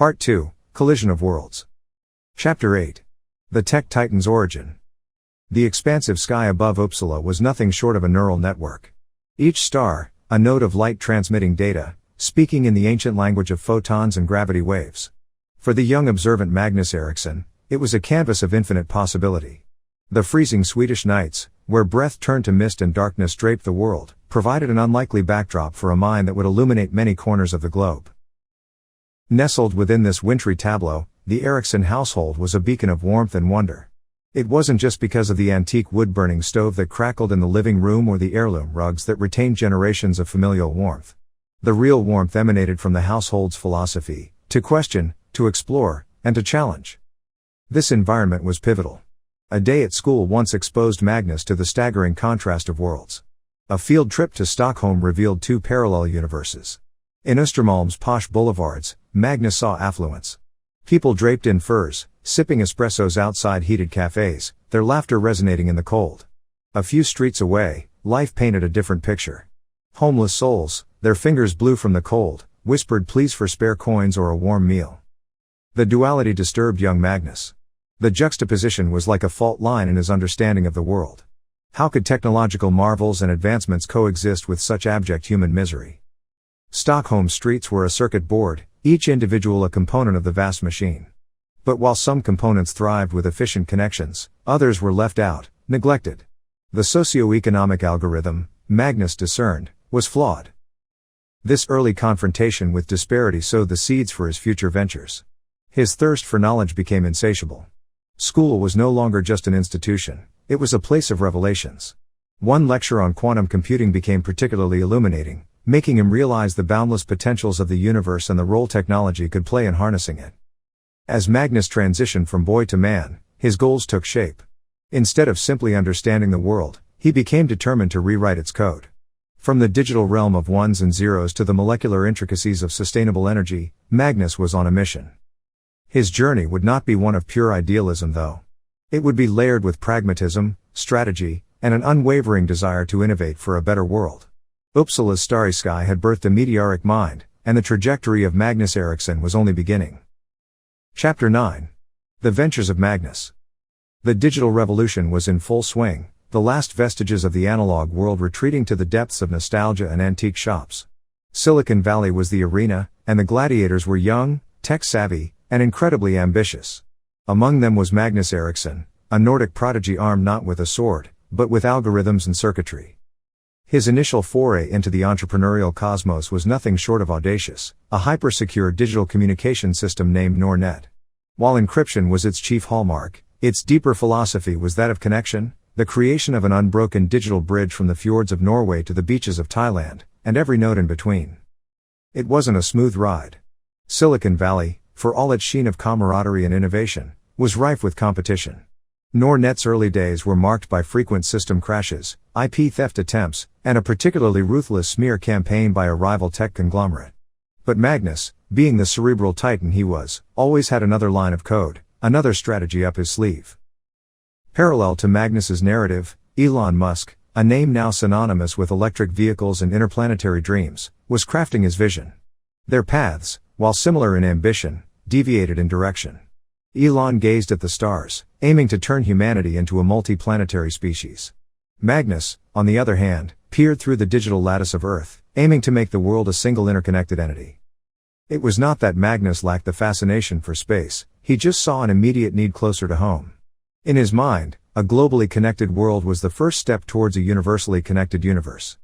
Part 2, Collision of Worlds. Chapter 8. The Tech Titan's Origin. The expansive sky above Uppsala was nothing short of a neural network. Each star, a node of light transmitting data, speaking in the ancient language of photons and gravity waves. For the young observant Magnus Ericsson, it was a canvas of infinite possibility. The freezing Swedish nights, where breath turned to mist and darkness draped the world, provided an unlikely backdrop for a mind that would illuminate many corners of the globe. Nestled within this wintry tableau, the Ericsson household was a beacon of warmth and wonder. It wasn't just because of the antique wood-burning stove that crackled in the living room or the heirloom rugs that retained generations of familial warmth. The real warmth emanated from the household's philosophy, to question, to explore, and to challenge. This environment was pivotal. A day at school once exposed Magnus to the staggering contrast of worlds. A field trip to Stockholm revealed two parallel universes. In Östermalm's posh boulevards, Magnus saw affluence. People draped in furs, sipping espressos outside heated cafes, their laughter resonating in the cold. A few streets away, life painted a different picture. Homeless souls, their fingers blue from the cold, whispered pleas for spare coins or a warm meal. The duality disturbed young Magnus. The juxtaposition was like a fault line in his understanding of the world. How could technological marvels and advancements coexist with such abject human misery? Stockholm's streets were a circuit board, each individual a component of the vast machine. But while some components thrived with efficient connections, others were left out, neglected. The socio-economic algorithm, Magnus discerned, was flawed. This early confrontation with disparity sowed the seeds for his future ventures. His thirst for knowledge became insatiable. School was no longer just an institution, it was a place of revelations. One lecture on quantum computing became particularly illuminating, making him realize the boundless potentials of the universe and the role technology could play in harnessing it. As Magnus transitioned from boy to man, his goals took shape. Instead of simply understanding the world, he became determined to rewrite its code. From the digital realm of ones and zeros to the molecular intricacies of sustainable energy, Magnus was on a mission. His journey would not be one of pure idealism though. It would be layered with pragmatism, strategy, and an unwavering desire to innovate for a better world. Uppsala's starry sky had birthed a meteoric mind, and the trajectory of Magnus Ericsson was only beginning. Chapter 9. The Ventures of Magnus. The digital revolution was in full swing, the last vestiges of the analog world retreating to the depths of nostalgia and antique shops. Silicon Valley was the arena, and the gladiators were young, tech-savvy, and incredibly ambitious. Among them was Magnus Ericsson, a Nordic prodigy armed not with a sword, but with algorithms and circuitry. His initial foray into the entrepreneurial cosmos was nothing short of audacious, a hyper-secure digital communication system named Nornet. While encryption was its chief hallmark, its deeper philosophy was that of connection, the creation of an unbroken digital bridge from the fjords of Norway to the beaches of Thailand, and every node in between. It wasn't a smooth ride. Silicon Valley, for all its sheen of camaraderie and innovation, was rife with competition. Nornet's early days were marked by frequent system crashes, IP theft attempts, and a particularly ruthless smear campaign by a rival tech conglomerate. But Magnus, being the cerebral titan he was, always had another line of code, another strategy up his sleeve. Parallel to Magnus's narrative, Elon Musk, a name now synonymous with electric vehicles and interplanetary dreams, was crafting his vision. Their paths, while similar in ambition, deviated in direction. Elon gazed at the stars, aiming to turn humanity into a multi-planetary species. Magnus, on the other hand, peered through the digital lattice of Earth, aiming to make the world a single interconnected entity. It was not that Magnus lacked the fascination for space, he just saw an immediate need closer to home. In his mind, a globally connected world was the first step towards a universally connected universe.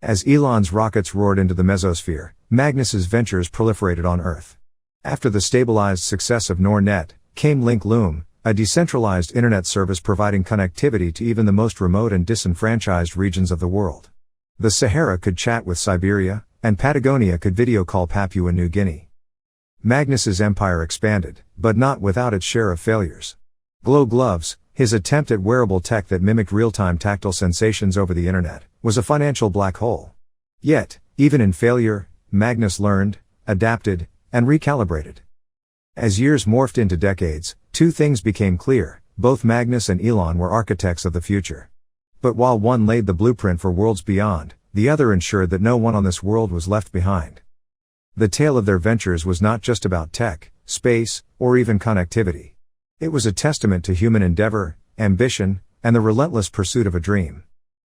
As Elon's rockets roared into the mesosphere, Magnus's ventures proliferated on Earth. After the stabilized success of Nornet, came Link Loom, a decentralized internet service providing connectivity to even the most remote and disenfranchised regions of the world. The Sahara could chat with Siberia, and Patagonia could video call Papua New Guinea. Magnus's empire expanded, but not without its share of failures. Glow Gloves, his attempt at wearable tech that mimicked real-time tactile sensations over the internet, was a financial black hole. Yet, even in failure, Magnus learned, adapted, and recalibrated. As years morphed into decades, two things became clear: both Magnus and Elon were architects of the future. But while one laid the blueprint for worlds beyond, the other ensured that no one on this world was left behind. The tale of their ventures was not just about tech, space, or even connectivity. It was a testament to human endeavor, ambition, and the relentless pursuit of a dream.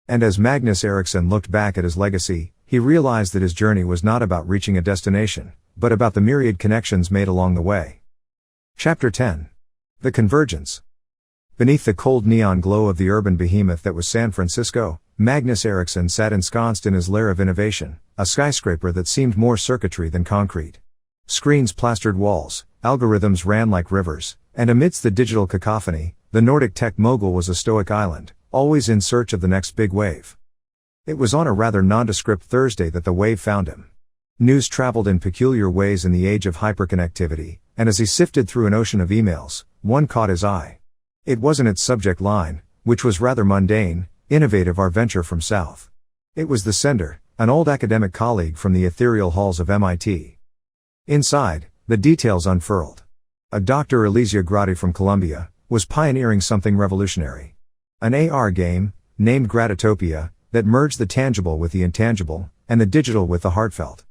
And as Magnus Eriksson looked back at his legacy, he realized that his journey was not about reaching a destination, but about the myriad connections made along the way. Chapter 10. The Convergence. Beneath the cold neon glow of the urban behemoth that was San Francisco, Magnus Eriksson sat ensconced in his lair of innovation, a skyscraper that seemed more circuitry than concrete. Screens plastered walls, algorithms ran like rivers, and amidst the digital cacophony, the Nordic tech mogul was a stoic island, always in search of the next big wave. It was on a rather nondescript Thursday that the wave found him. News traveled in peculiar ways in the age of hyperconnectivity, and as he sifted through an ocean of emails, one caught his eye. It wasn't its subject line, which was rather mundane, innovative our venture from South. It was the sender, an old academic colleague from the ethereal halls of MIT. Inside, the details unfurled. A Dr. Elysia Grati from Columbia was pioneering something revolutionary. An AR game, named GRATITOPIA, that merged the tangible with the intangible, and the digital with the heartfelt.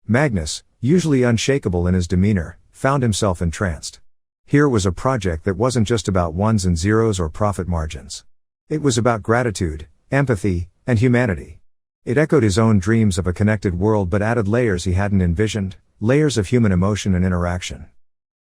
Magnus, usually unshakable in his demeanor, found himself entranced. Here was a project that wasn't just about ones and zeros or profit margins. It was about gratitude, empathy, and humanity. It echoed his own dreams of a connected world but added layers he hadn't envisioned, layers of human emotion and interaction.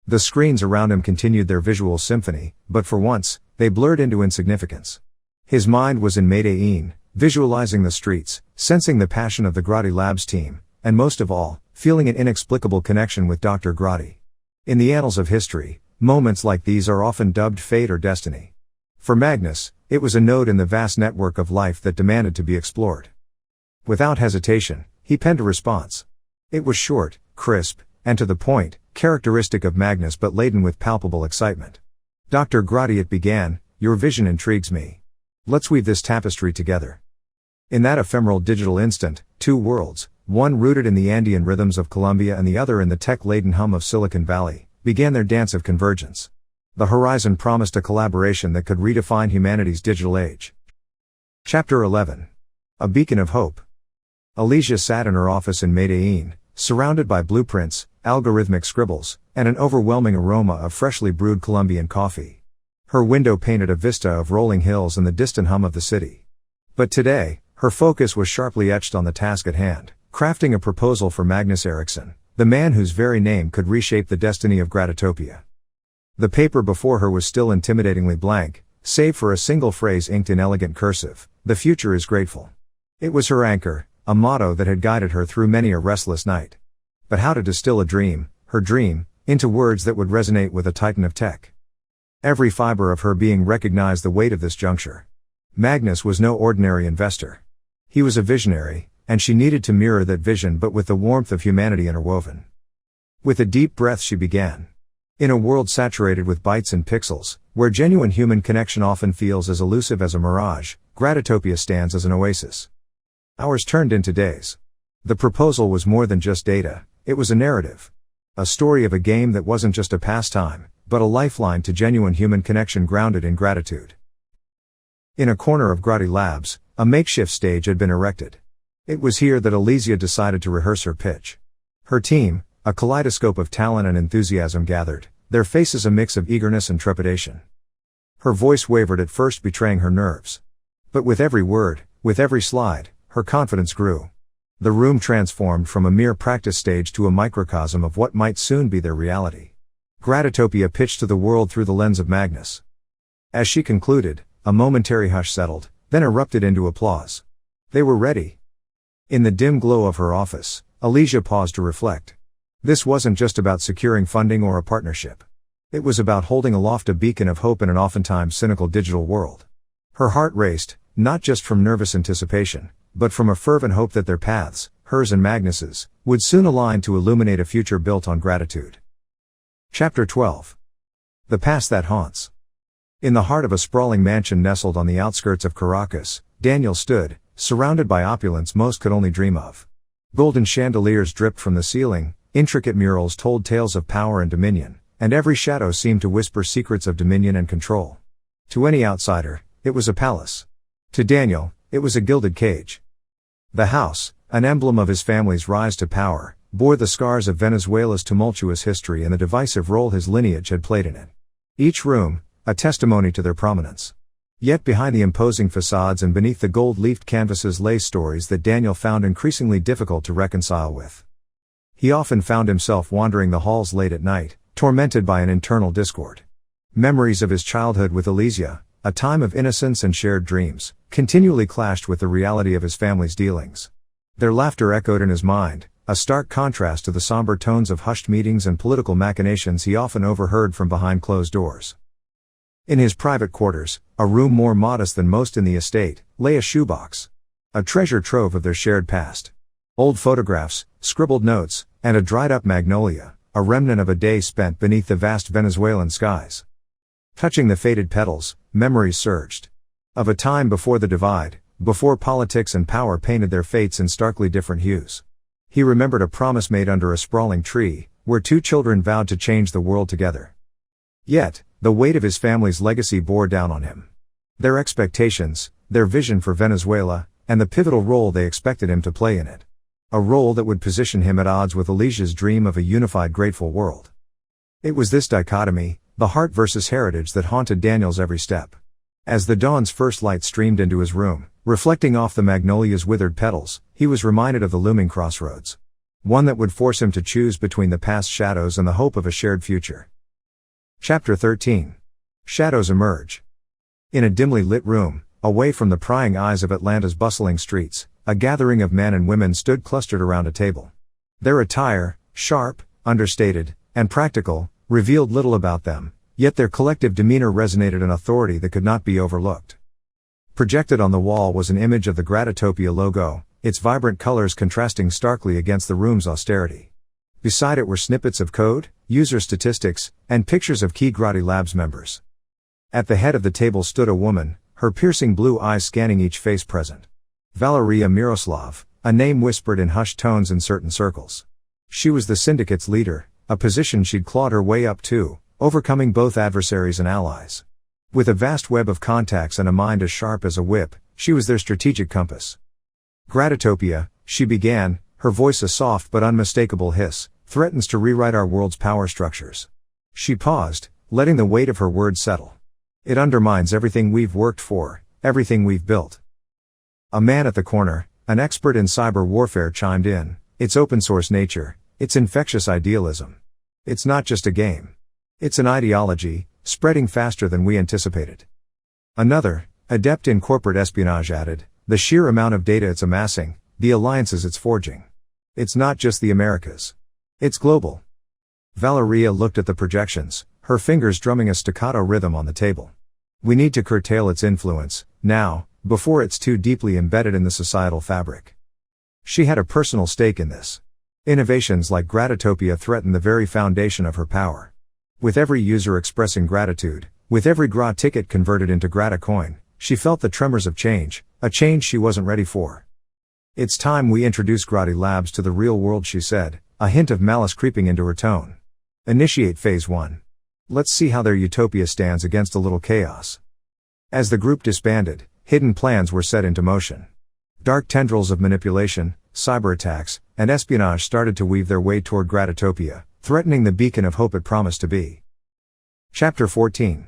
The screens around him continued their visual symphony, but for once, they blurred into insignificance. His mind was in Medellin, visualizing the streets, sensing the passion of the Grati Labs team, and most of all, feeling an inexplicable connection with Dr. Grati. In the annals of history, moments like these are often dubbed fate or destiny. For Magnus, it was a node in the vast network of life that demanded to be explored. Without hesitation, he penned a response. It was short, crisp, and to the point, characteristic of Magnus but laden with palpable excitement. Dr. Grati, it began, your vision intrigues me. Let's weave this tapestry together. In that ephemeral digital instant, two worlds, one rooted in the Andean rhythms of Colombia and the other in the tech-laden hum of Silicon Valley, began their dance of convergence. The horizon promised a collaboration that could redefine humanity's digital age. Chapter 11. A Beacon of Hope. Elysia sat in her office in Medellin, surrounded by blueprints, algorithmic scribbles, and an overwhelming aroma of freshly brewed Colombian coffee. Her window painted a vista of rolling hills and the distant hum of the city. But today, her focus was sharply etched on the task at hand, crafting a proposal for Magnus Eriksson, the man whose very name could reshape the destiny of GRATITOPIA. The paper before her was still intimidatingly blank, save for a single phrase inked in elegant cursive, "The future is grateful." It was her anchor, a motto that had guided her through many a restless night. But how to distill a dream, her dream, into words that would resonate with a titan of tech? Every fiber of her being recognized the weight of this juncture. Magnus was no ordinary investor. He was a visionary, and she needed to mirror that vision but with the warmth of humanity interwoven. With a deep breath she began. In a world saturated with bytes and pixels, where genuine human connection often feels as elusive as a mirage, GRATITOPIA stands as an oasis. Hours turned into days. The proposal was more than just data, it was a narrative. A story of a game that wasn't just a pastime, but a lifeline to genuine human connection grounded in gratitude. In a corner of Grati Labs, a makeshift stage had been erected. It was here that Elysia decided to rehearse her pitch. Her team, a kaleidoscope of talent and enthusiasm, gathered, their faces a mix of eagerness and trepidation. Her voice wavered at first, betraying her nerves. But with every word, with every slide, her confidence grew. The room transformed from a mere practice stage to a microcosm of what might soon be their reality. GRATITOPIA pitched to the world through the lens of Magnus. As she concluded, a momentary hush settled, then erupted into applause. They were ready. In the dim glow of her office, Elysia paused to reflect. This wasn't just about securing funding or a partnership. It was about holding aloft a beacon of hope in an oftentimes cynical digital world. Her heart raced, not just from nervous anticipation, but from a fervent hope that their paths, hers and Magnus's, would soon align to illuminate a future built on gratitude. Chapter 12. The Past That Haunts. In the heart of a sprawling mansion nestled on the outskirts of Caracas, Daniel stood, surrounded by opulence most could only dream of. Golden chandeliers dripped from the ceiling, intricate murals told tales of power and dominion, and every shadow seemed to whisper secrets of dominion and control. To any outsider, it was a palace. To Daniel, it was a gilded cage. The house, an emblem of his family's rise to power, bore the scars of Venezuela's tumultuous history and the divisive role his lineage had played in it. Each room, a testimony to their prominence. Yet behind the imposing facades and beneath the gold-leafed canvases lay stories that Daniel found increasingly difficult to reconcile with. He often found himself wandering the halls late at night, tormented by an internal discord. Memories of his childhood with Elysia, a time of innocence and shared dreams, continually clashed with the reality of his family's dealings. Their laughter echoed in his mind, a stark contrast to the somber tones of hushed meetings and political machinations he often overheard from behind closed doors. In his private quarters, a room more modest than most in the estate, lay a shoebox. A treasure trove of their shared past. Old photographs, scribbled notes, and a dried-up magnolia, a remnant of a day spent beneath the vast Venezuelan skies. Touching the faded petals, memories surged. Of a time before the divide, before politics and power painted their fates in starkly different hues. He remembered a promise made under a sprawling tree, where two children vowed to change the world together. Yet, the weight of his family's legacy bore down on him. Their expectations, their vision for Venezuela, and the pivotal role they expected him to play in it. A role that would position him at odds with Elysia's dream of a unified grateful world. It was this dichotomy, the heart versus heritage, that haunted Daniel's every step. As the dawn's first light streamed into his room, reflecting off the magnolia's withered petals, he was reminded of the looming crossroads. One that would force him to choose between the past shadows and the hope of a shared future. Chapter 13. Shadows emerge. In a dimly lit room, away from the prying eyes of Atlanta's bustling streets, a gathering of men and women stood clustered around a table. Their attire, sharp, understated, and practical, revealed little about them, yet their collective demeanor resonated an authority that could not be overlooked. Projected on the wall was an image of the GRATITOPIA logo, its vibrant colors contrasting starkly against the room's austerity. Beside it were snippets of code, user statistics, and pictures of key Grati Labs members. At the head of the table stood a woman, her piercing blue eyes scanning each face present. Valeria Miroslav, a name whispered in hushed tones in certain circles. She was the syndicate's leader, a position she'd clawed her way up to, overcoming both adversaries and allies. With a vast web of contacts and a mind as sharp as a whip, she was their strategic compass. GRATITOPIA, she began, her voice a soft but unmistakable hiss, threatens to rewrite our world's power structures. She paused, letting the weight of her words settle. It undermines everything we've worked for, everything we've built. A man at the corner, an expert in cyber warfare, chimed in, its open source nature, its infectious idealism. It's not just a game. It's an ideology, spreading faster than we anticipated. Another, adept in corporate espionage, added, the sheer amount of data it's amassing, the alliances it's forging. It's not just the Americas. It's global. Valeria looked at the projections, her fingers drumming a staccato rhythm on the table. We need to curtail its influence, now, before it's too deeply embedded in the societal fabric. She had a personal stake in this. Innovations like GRATITOPIA threatened the very foundation of her power. With every user expressing gratitude, with every GRA ticket converted into GRATA coin, she felt the tremors of change, a change she wasn't ready for. It's time we introduce Grati Labs to the real world, she said, a hint of malice creeping into her tone. Initiate Phase 1. Let's see how their utopia stands against a little chaos. As the group disbanded, hidden plans were set into motion. Dark tendrils of manipulation, cyber attacks, and espionage started to weave their way toward GRATITOPIA, threatening the beacon of hope it promised to be. Chapter 14.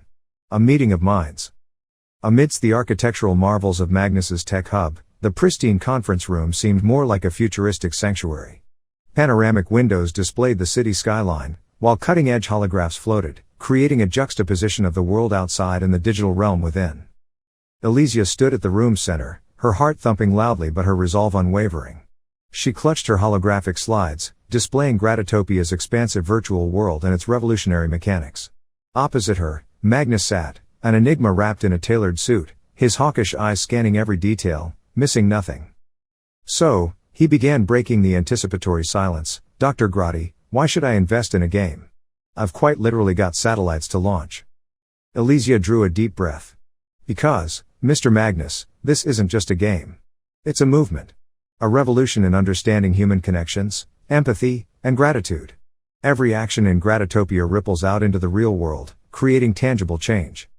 A meeting of minds. Amidst the architectural marvels of Magnus's tech hub, the pristine conference room seemed more like a futuristic sanctuary. Panoramic windows displayed the city skyline, while cutting-edge holographs floated, creating a juxtaposition of the world outside and the digital realm within. Elysia stood at the room's center, her heart thumping loudly but her resolve unwavering. She clutched her holographic slides, displaying GRATITOPIA's expansive virtual world and its revolutionary mechanics. Opposite her, Magnus sat, an enigma wrapped in a tailored suit, his hawkish eyes scanning every detail, missing nothing. So, he began, breaking the anticipatory silence. Dr. Grati, why should I invest in a game? I've quite literally got satellites to launch. Elysia drew a deep breath. Because, Mr. Magnus, this isn't just a game. It's a movement. A revolution in understanding human connections, empathy, and gratitude. Every action in GRATITOPIA ripples out into the real world, creating tangible change.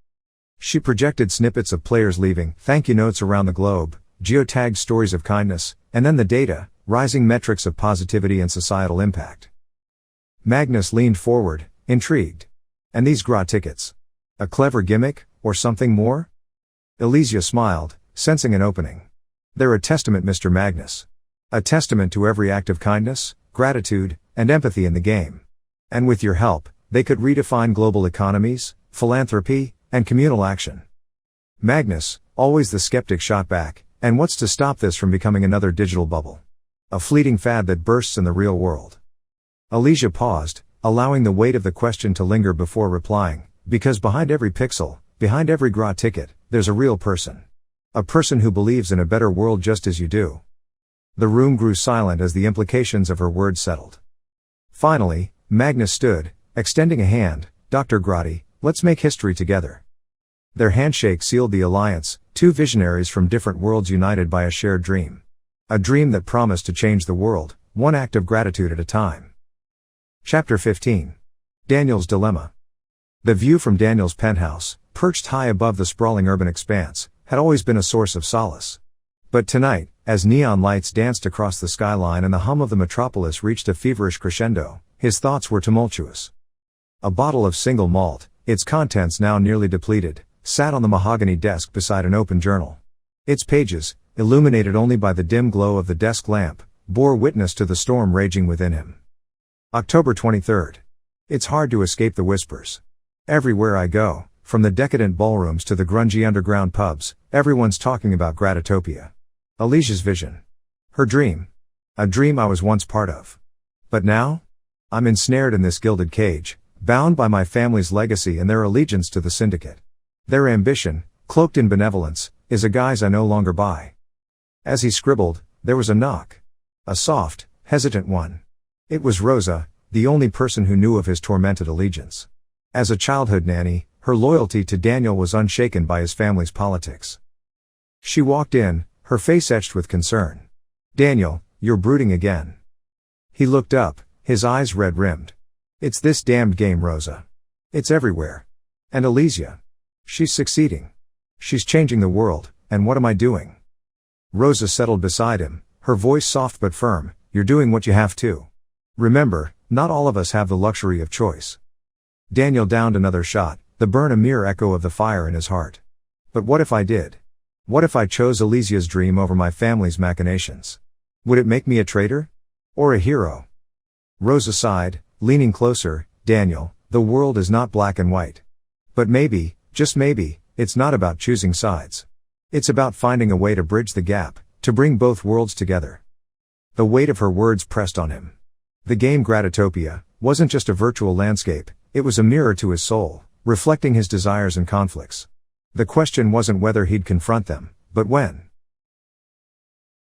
She projected snippets of players leaving thank you notes around the globe, geotagged stories of kindness, and then the data, rising metrics of positivity and societal impact. Magnus leaned forward, intrigued. And these GRA tickets? A clever gimmick, or something more? Elysia smiled, sensing an opening. They're a testament, Mr. Magnus. A testament to every act of kindness, gratitude, and empathy in the game. And with your help, they could redefine global economies, philanthropy, and communal action. Magnus, always the skeptic, shot back, and what's to stop this from becoming another digital bubble? A fleeting fad that bursts in the real world. Elysia paused, allowing the weight of the question to linger before replying, because behind every pixel, behind every GRA ticket, there's a real person. A person who believes in a better world just as you do. The room grew silent as the implications of her words settled. Finally, Magnus stood, extending a hand. Dr. Grati, let's make history together. Their handshake sealed the alliance, two visionaries from different worlds united by a shared dream. A dream that promised to change the world, one act of gratitude at a time. Chapter 15. Daniel's Dilemma. The view from Daniel's penthouse, perched high above the sprawling urban expanse, had always been a source of solace. But tonight, as neon lights danced across the skyline and the hum of the metropolis reached a feverish crescendo, his thoughts were tumultuous. A bottle of single malt, its contents now nearly depleted, sat on the mahogany desk beside an open journal. Its pages, illuminated only by the dim glow of the desk lamp, bore witness to the storm raging within him. October 23rd. It's hard to escape the whispers. Everywhere I go, from the decadent ballrooms to the grungy underground pubs, everyone's talking about Gratitopia. Elysia's vision. Her dream. A dream I was once part of. But now? I'm ensnared in this gilded cage, bound by my family's legacy and their allegiance to the syndicate. Their ambition, cloaked in benevolence, is a guise I no longer buy. As he scribbled, there was a knock. A soft, hesitant one. It was Rosa, the only person who knew of his tormented allegiance. As a childhood nanny, her loyalty to Daniel was unshaken by his family's politics. She walked in, her face etched with concern. Daniel, you're brooding again. He looked up, his eyes red-rimmed. It's this damned game, Rosa. It's everywhere. And Elysia. She's succeeding. She's changing the world, and what am I doing? Rosa settled beside him, her voice soft but firm. You're doing what you have to. Remember, not all of us have the luxury of choice. Daniel downed another shot, the burn a mere echo of the fire in his heart. But what if I did? What if I chose Elysia's dream over my family's machinations? Would it make me a traitor? Or a hero? Rosa sighed, leaning closer. Daniel, the world is not black and white. But maybe, just maybe, it's not about choosing sides. It's about finding a way to bridge the gap, to bring both worlds together. The weight of her words pressed on him. The game Gratitopia wasn't just a virtual landscape, it was a mirror to his soul, reflecting his desires and conflicts. The question wasn't whether he'd confront them, but when.